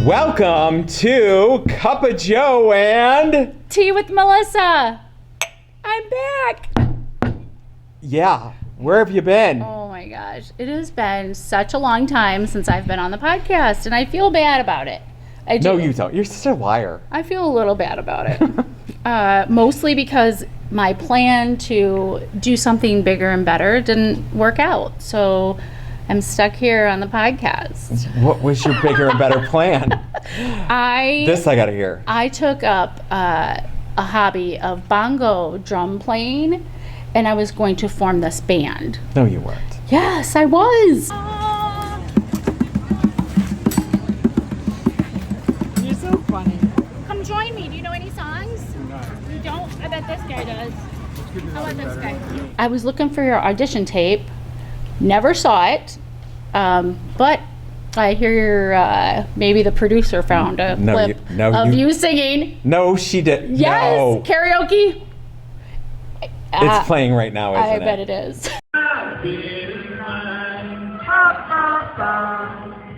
Welcome to Cuppa Joe and Tea with Melissa. I'm back. Yeah, where have you been? Oh my gosh, it has been such a long time since I've been on the podcast, and I feel bad about it. I do. No, you don't. You're such a liar. I feel a little bad about it. Mostly because my plan to do something bigger and better didn't work out. So I'm stuck here on the podcast. What was your bigger and better plan? I gotta hear. I took up a hobby of bongo drum playing, and I was going to form this band. No, you weren't. Yes, I was. You're so funny. Come join me. Do you know any songs? No. You don't? I bet this guy does. How about this guy? I was looking for your audition tape. Never saw it. But I hear maybe the producer found a clip of you singing. No, she did. Yes, no. Karaoke. It's playing right now, isn't it? I bet it is.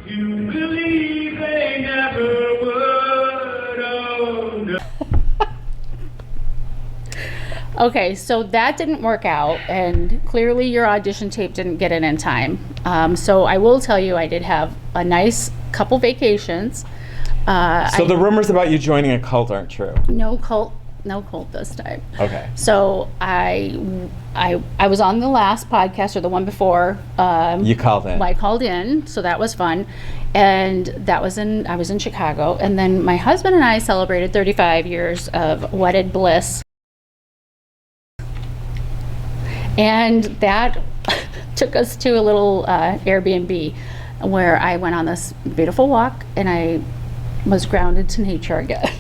You believe they never would. Oh, no. Okay, so that didn't work out, and clearly your audition tape didn't get in time. So I will tell you, I did have a nice couple vacations. So the rumors about you joining a cult aren't true. No cult this time. Okay. So I was on the last podcast, or the one before. You called in. I called in, so that was fun, and I was in Chicago, and then my husband and I celebrated 35 years of wedded bliss. And that took us to a little Airbnb where I went on this beautiful walk, and I was grounded to nature again.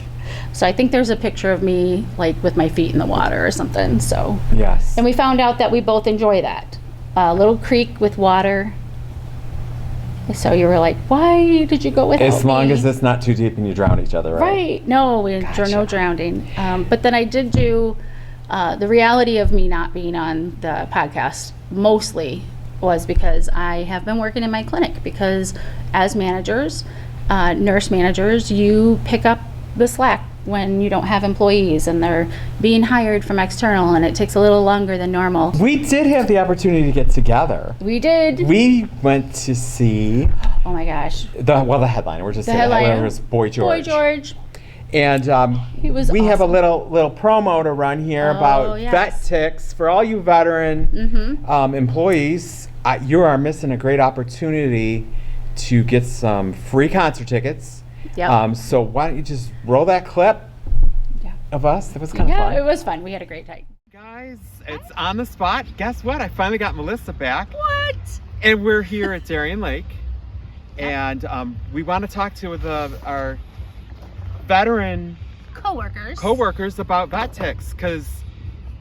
So I think there's a picture of me like with my feet in the water or something. So yes. And we found out that we both enjoy that. A little creek with water. So you were like, why did you go without me? As long as it's not too deep and you drown each other, right? Right. No, no drowning. But then I did do... the reality of me not being on the podcast mostly was because I have been working in my clinic, because as managers, nurse managers, you pick up the slack when you don't have employees and they're being hired from external, and it takes a little longer than normal. We did have the opportunity to get together. We did. We went to see... Oh my gosh. The headliner. We're just saying the headliner was Boy George. Boy George. And we awesome. Have a little promo to run here about VetTix. For all you veteran employees, you are missing a great opportunity to get some free concert tickets. Yep. So why don't you just roll that clip of us? That was kind of fun. Yeah, it was fun. We had a great time. Guys, it's on the spot. Guess what? I finally got Melissa back. What? And we're here at Darien Lake. And we want to talk to our veteran co-workers about VetTix, because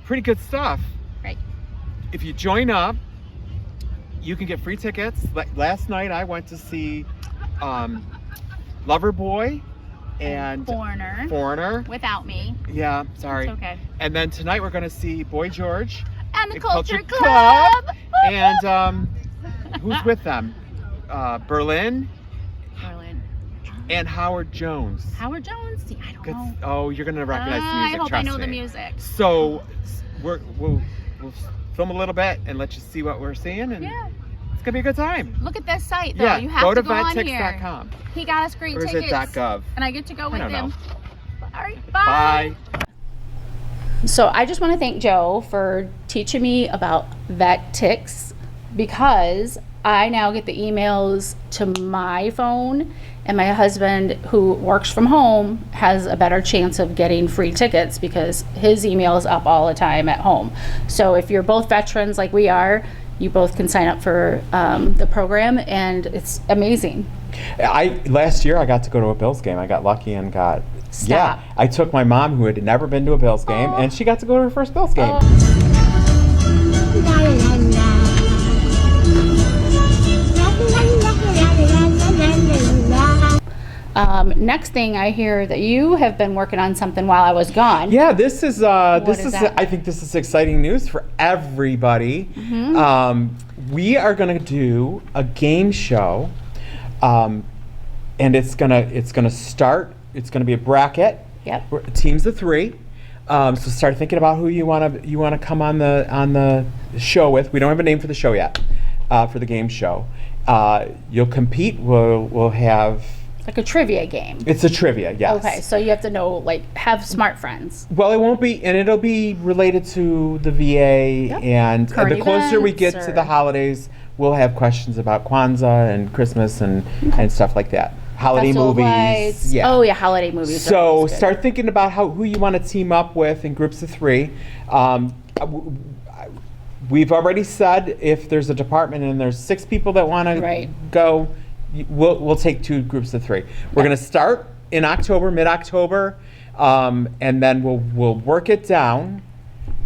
pretty good stuff. Right. If you join up, you can get free tickets. Like last night I went to see Loverboy and Foreigner. Without me. Yeah, sorry. It's okay. And then tonight we're going to see Boy George and the Culture Club. And who's with them? Berlin. And Howard Jones. Howard Jones? See, I don't know. Oh, you're gonna recognize the music. I hope trust I know me. the music. So we'll film a little bit and let you see what we're seeing, and it's gonna be a good time. Look at this site, though. You have go to to go on here. VetTix.com. He got us great tickets. Or is it .gov? And I get to go with him. Know. All right, bye. So I just want to thank Joe for teaching me about VetTix, because I now get the emails to my phone, and my husband, who works from home, has a better chance of getting free tickets because his email is up all the time at home. So if you're both veterans like we are, you both can sign up for the program, and it's amazing. Last year I got to go to a Bills game. I got lucky and got... Stop. Yeah, I took my mom, who had never been to a Bills game, and she got to go to her first Bills game. Next thing, I hear that you have been working on something while I was gone. Yeah, this is I think this is exciting news for everybody. We are going to do a game show and it's gonna start. It's gonna be a bracket. Yep. Teams of 3. So start thinking about who you wanna come on the show with. We don't have a name for the show yet, for the game show. You'll compete. We'll have like a trivia game. It's a trivia, yes. Okay, so you have to know, like, have smart friends. Well, it won't be, and it'll be related to the VA, and Current the closer we get events to the holidays, we'll have questions about Kwanzaa and Christmas and stuff like that. Holiday Festival movies. lights. Yeah. Oh yeah, holiday movies. are So always good. start thinking about who you want to team up with in groups of 3. We've already said if there's a department and there's 6 people that want to go, we'll take 2 groups of 3. We're going to start in October, mid-October, and then we'll work it down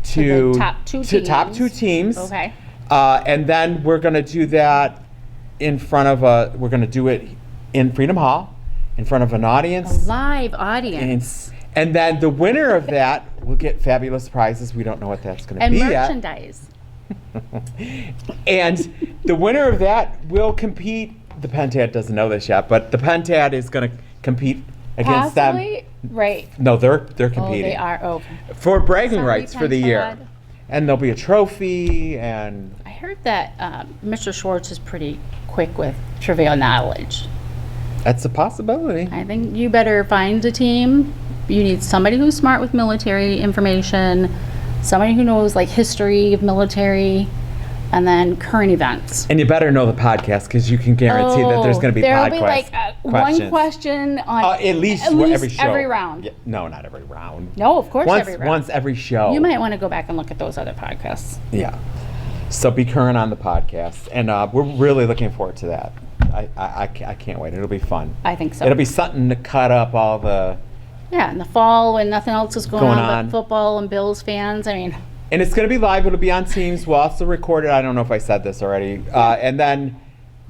to the top 2 teams. Okay. And then we're going to do that in front of we're going to do it in Freedom Hall, in front of an audience. A live audience. And then the winner of that will get fabulous prizes. We don't know what that's going to be yet. And merchandise. And the winner of that will compete. The Pentad doesn't know this yet, but the Pentad is going to compete against Possibly? them. Right. No, they're competing. Oh, they are. Okay. For bragging Sorry, rights for the year. Pentad. And there'll be a trophy and... I heard that Mr. Schwartz is pretty quick with trivia knowledge. That's a possibility. I think you better find a team. You need somebody who's smart with military information, somebody who knows like history of military, and then current events. And you better know the podcast because you can guarantee that there's going to be there'll podcast be like one question on at least every show. Every round. Yeah, no, not every round. No, of course every round. Once every show. You might want to go back and look at those other podcasts. Yeah. So be current on the podcast, and we're really looking forward to that. I can't wait. It'll be fun. I think so. It'll be something to cut up all the... Yeah, in the fall when nothing else is going on but football and Bills fans. I mean... And it's going to be live. It'll be on Teams. We'll also record it. I don't know if I said this already. And then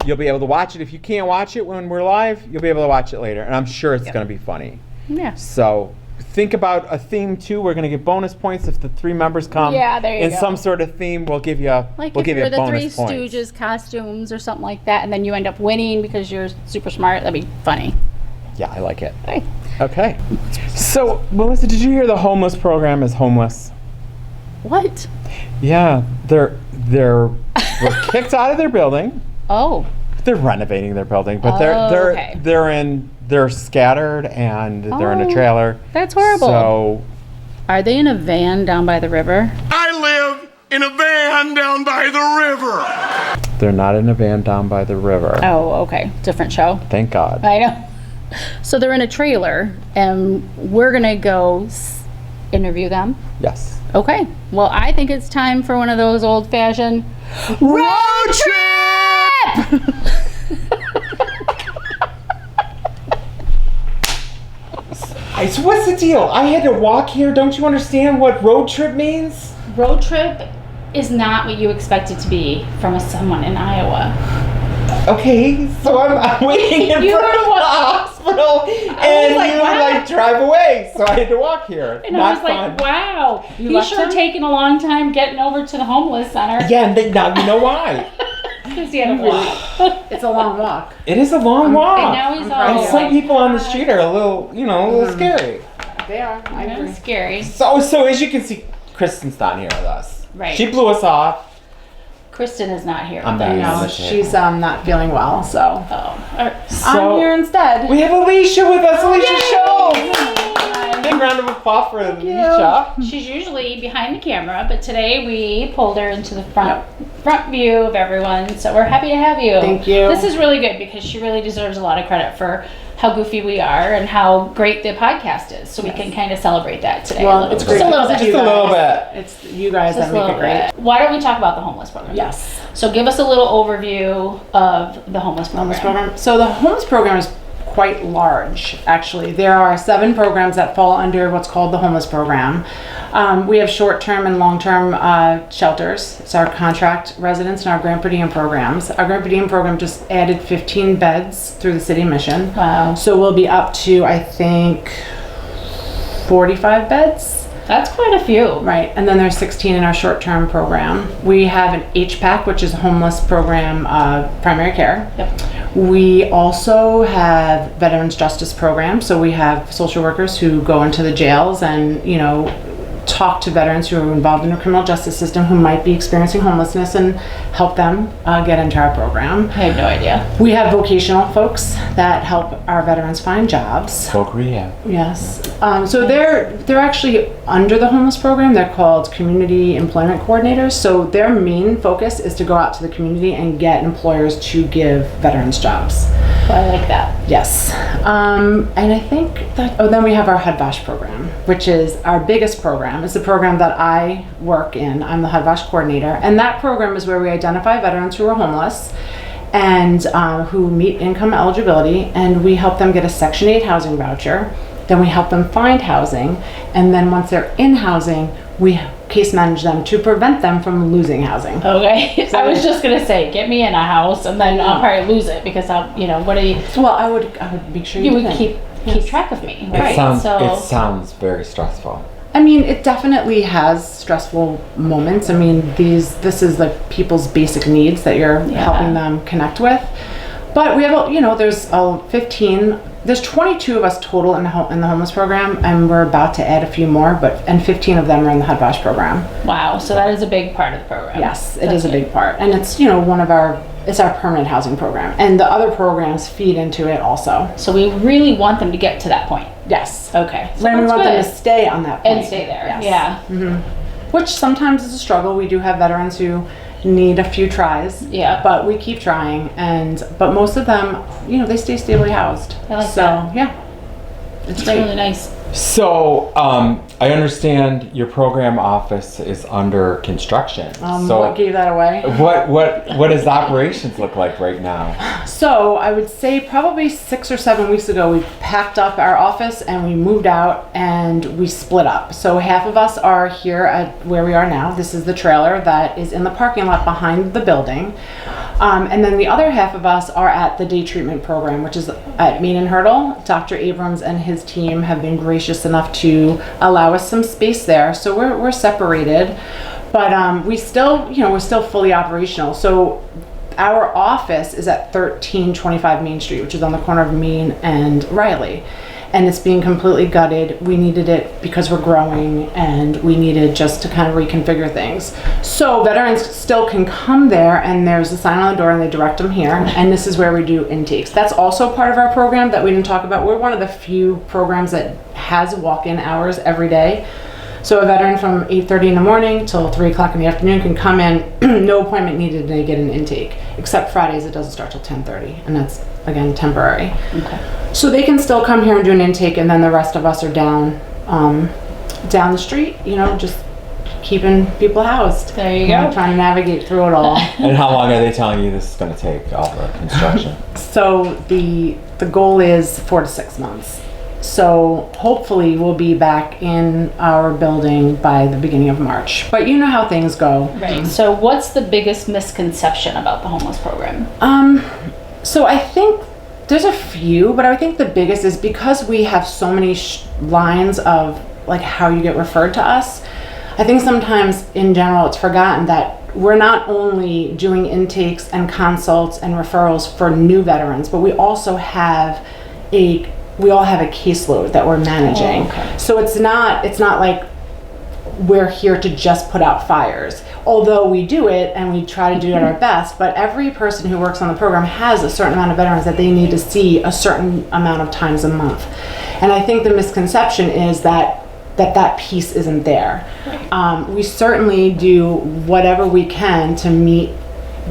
you'll be able to watch it. If you can't watch it when we're live, you'll be able to watch it later. And I'm sure it's going to be funny. Yeah. So think about a theme, too. We're going to get bonus points if the 3 members come. Yeah, there you go. In some sort of theme, we'll give you a like we'll if give you're you the bonus Three points. Stooges costumes or something like that, and then you end up winning because you're super smart, that'd be funny. Yeah, I like it. Hey. Okay. So, Melissa, did you hear the homeless program is homeless? What? Yeah, they're were kicked out of their building. Oh. They're renovating their building, but okay. they're scattered and they're in a trailer. That's horrible. So, are they in a van down by the river? I live in a van down by the river. they're not in a van down by the river. Oh, okay. Different show. Thank God. I know. So they're in a trailer, and we're gonna go interview them. Yes. Okay. Well, I think it's time for one of those old-fashioned road trip. So what's the deal? I had to walk here. Don't you understand what road trip means? Road trip is not what you expect it to be from someone in Iowa. Okay, so I'm waiting in front of the hospital, and like, you wow. drive away. So I had to walk here. And Not I was like, fun. wow, he's sure him? taking a long time getting over to the homeless center. Yeah, and now you know why. Because he had to walk. It's a long walk. It is a long walk. And now he's all And some like, people on the street are a little scary. They are. I agree. That's scary. So as you can see, Kristen's not here with us. Right. She blew us off. Kristen is not here. I'm with back. us. No, she's not feeling well, so Oh. I'm here instead. We have Alicia with us. Alicia Yay! Schultz. Big round of applause for Alicia. She's usually behind the camera, but today we pulled her into the front view of everyone. So we're happy to have you. Thank you. This is really good because she really deserves a lot of credit for how goofy we are and how great the podcast is. So we can kind of celebrate that today. Well, it's great. Just a little bit. Just a little bit. It's you guys Just that a make little it great. bit. Why don't we talk about the homeless program? Yes. So give us a little overview of the homeless program. So the homeless program is quite large, actually. There are 7 programs that fall under what's called the homeless program. We have short-term and long-term shelters. It's our contract residents and our grant per diem programs. Our grant per diem program just added 15 beds through the city mission. Wow. So we'll be up to, I think, 45 beds. That's quite a few. Right, and then there's 16 in our short-term program. We have an HPAC, which is a homeless program primary care. Yep. We also have veterans justice programs. So we have social workers who go into the jails and, you know, talk to veterans who are involved in the criminal justice system who might be experiencing homelessness and help them get into our program. I have no idea. We have vocational folks that help our veterans find jobs. Folk rehab. Yes. So they're actually under the homeless program. They're called community employment coordinators. So their main focus is to go out to the community and get employers to give veterans jobs. Well, I like that. Yes. And I think that, then we have our HUD-VASH program, which is our biggest program. It's the program that I work in. I'm the HUD-VASH coordinator. And that program is where we identify veterans who are homeless and who meet income eligibility, and we help them get a Section 8 housing voucher. Then we help them find housing. And then once they're in housing, we case manage them to prevent them from losing housing. Okay. I was just gonna say, get me in a house, and then I'll probably lose it because I'll, you know, what do you? Well, I would make sure You would did. keep track of me, right? It sounds very stressful. I mean, it definitely has stressful moments. I mean, this is like people's basic needs that you're helping them connect with. But we have, you know, there's 22 of us total in the homeless program, and we're about to add a few more, and 15 of them are in the HUD-VASH program. Wow, so that is a big part of the program. Yes, it is a big part. And it's, you know, it's our permanent housing program. And the other programs feed into it also. So we really want them to get to that point. Yes. Okay. So And we that's want them to good. stay on that point. And stay there. Yes. Yeah. Mm-hmm. Which sometimes is a struggle. We do have veterans who need a few tries. Yeah. But we keep trying, but most of them, you know, they stay stably housed. I like so, that. yeah. It's really nice. So, I understand your program office is under construction. So What gave that away? What does operations look like right now? So I would say probably 6 or 7 weeks ago, we packed up our office and we moved out and we split up. So half of us are here at where we are now. This is the trailer that is in the parking lot behind the building. And then the other half of us are at the day treatment program, which is at Main and Hurdle. Dr. Abrams and his team have been gracious enough to allow us some space there. So we're separated, but we're still fully operational. So our office is at 1325 Main Street, which is on the corner of Main and Riley. And it's being completely gutted. We needed it because we're growing, and we needed just to kind of reconfigure things. So veterans still can come there, and there's a sign on the door and they direct them here. And this is where we do intakes. That's also part of our program that we didn't talk about. We're one of the few programs that has walk-in hours every day. So a veteran from 8:30 in the morning till 3 o'clock in the afternoon can come in, no appointment needed, and they get an intake. Except Fridays, it doesn't start till 10:30, and that's, again, temporary. Okay. So they can still come here and do an intake, and then the rest of us are down the street, you know, just keeping people housed. There you go. Trying to navigate through it all. And how long are they telling you this is going to take, all the construction? So the goal is 4 to 6 months. So hopefully we'll be back in our building by the beginning of March. But you know how things go. Right. So what's the biggest misconception about the homeless program? So I think there's a few, but I think the biggest is because we have so many lines of like how you get referred to us. I think sometimes in general it's forgotten that we're not only doing intakes and consults and referrals for new veterans, but we also have we all have a caseload that we're managing. Oh, okay. So it's not like we're here to just put out fires, although we do it and we try to do it at our best. But every person who works on the program has a certain amount of veterans that they need to see a certain amount of times a month. And I think the misconception is that piece isn't there. We certainly do whatever we can to meet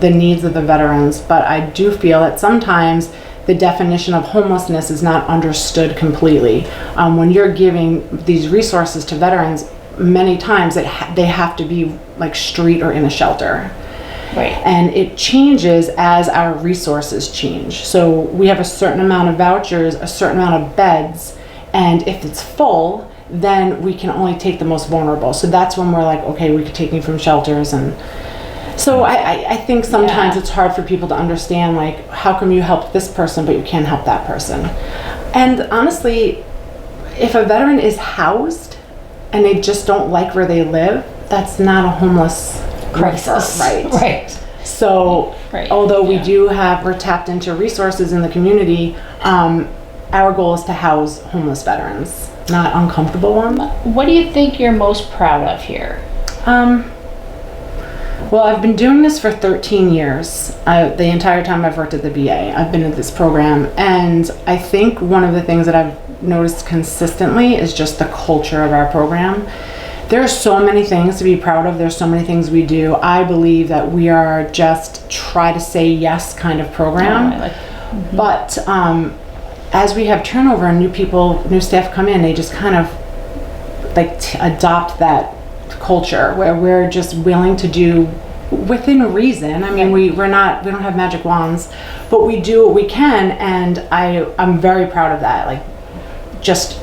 the needs of the veterans, but I do feel that sometimes the definition of homelessness is not understood completely. When you're giving these resources to veterans, many times they have to be like street or in a shelter. Right. And it changes as our resources change. So we have a certain amount of vouchers, a certain amount of beds, and if it's full, then we can only take the most vulnerable. So that's when we're like, okay, we could take you from shelters. And so I think sometimes it's hard for people to understand, like, how come you help this person but you can't help that person? And honestly, if a veteran is housed and they just don't like where they live, that's not a homeless Crisis. Right. So Right, although we yeah. we're tapped into resources in the community, our goal is to house homeless veterans, not uncomfortable ones. What do you think you're most proud of here? Well, I've been doing this for 13 years. The entire time I've worked at the VA, I've been at this program. And I think one of the things that I've noticed consistently is just the culture of our program. There are so many things to be proud of. There's so many things we do. I believe that we are just try to say yes kind of program. But as we have turnover and new staff come in, they just kind of like adopt that culture where we're just willing to do within reason. I mean, we don't have magic wands, but we do what we can, and I'm very proud of that. Like just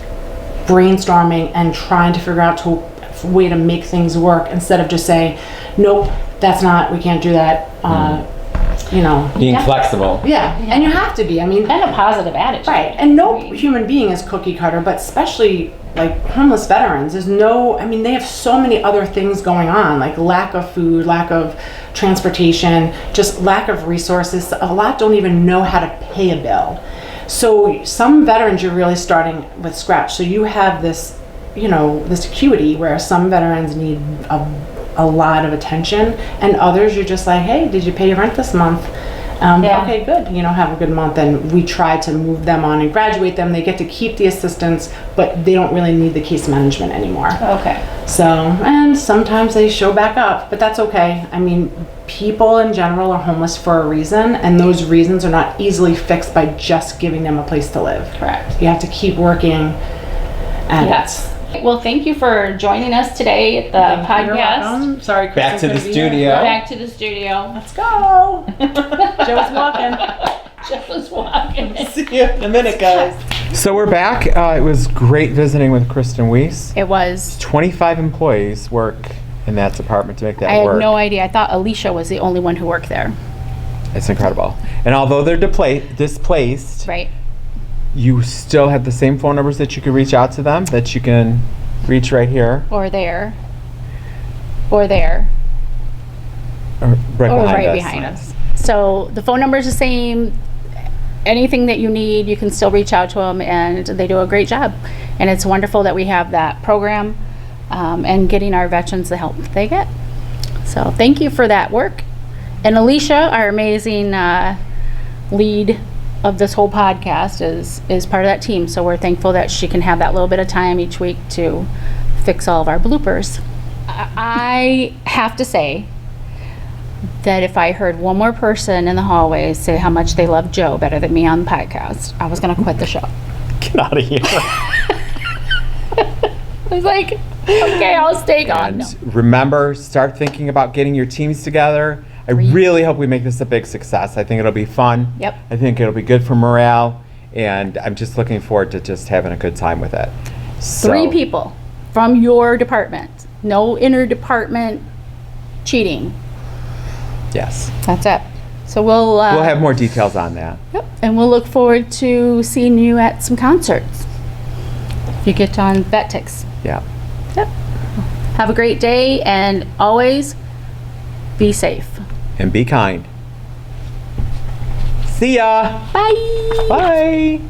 brainstorming and trying to figure out a way to make things work instead of just saying, nope, that's not, we can't do that. Being flexible. Yeah, and you have to be. I mean, And a positive attitude. right. And no human being is cookie cutter, but especially like homeless veterans, they have so many other things going on, like lack of food, lack of transportation, just lack of resources. A lot don't even know how to pay a bill. So some veterans, you're really starting with scratch. So you have this, this acuity where some veterans need a lot of attention, and others you're just like, hey, did you pay your rent this month? Okay, good. Have a good month. And we try to move them on and graduate them. They get to keep the assistance, but they don't really need the case management anymore. Okay. So, and sometimes they show back up, but that's okay. I mean, people in general are homeless for a reason, and those reasons are not easily fixed by just giving them a place to live. Correct. You have to keep working at Yes. Well, thank you for joining us today at the podcast. Sorry, Kristen, Back to the couldn't be studio. here. Back to the studio. Let's go. Joe's walking. Joe's walking. See you in a minute, guys. So we're back. It was great visiting with Kristen Weiss. It was. 25 employees work in that department to make that I work. had no idea. I thought Alicia was the only one who worked there. It's incredible. And although they're displaced, Right. you still have the same phone numbers that you can reach out to them, that you can reach right here. Or there. Or there. Or right Or behind right us. behind us. So the phone number is the same. Anything that you need, you can still reach out to them, and they do a great job. And it's wonderful that we have that program and getting our veterans the help they get. So thank you for that work. And Alicia, our amazing lead of this whole podcast, is part of that team. So we're thankful that she can have that little bit of time each week to fix all of our bloopers. I have to say that if I heard one more person in the hallway say how much they love Joe better than me on the podcast, I was going to quit the show. Get out of here. I was like, okay, I'll stay on. And remember, start thinking about getting your teams together. I really hope we make this a big success. I think it'll be fun. Yep. I think it'll be good for morale, and I'm just looking forward to just having a good time with it. So, 3 people from your department. No inter-department cheating. Yes. That's it. So we'll We'll have more details on that. Yep. And we'll look forward to seeing you at some concerts. If you get on VetTix. Yeah. Yep. Have a great day, and always be safe. And be kind. See ya. Bye. Bye.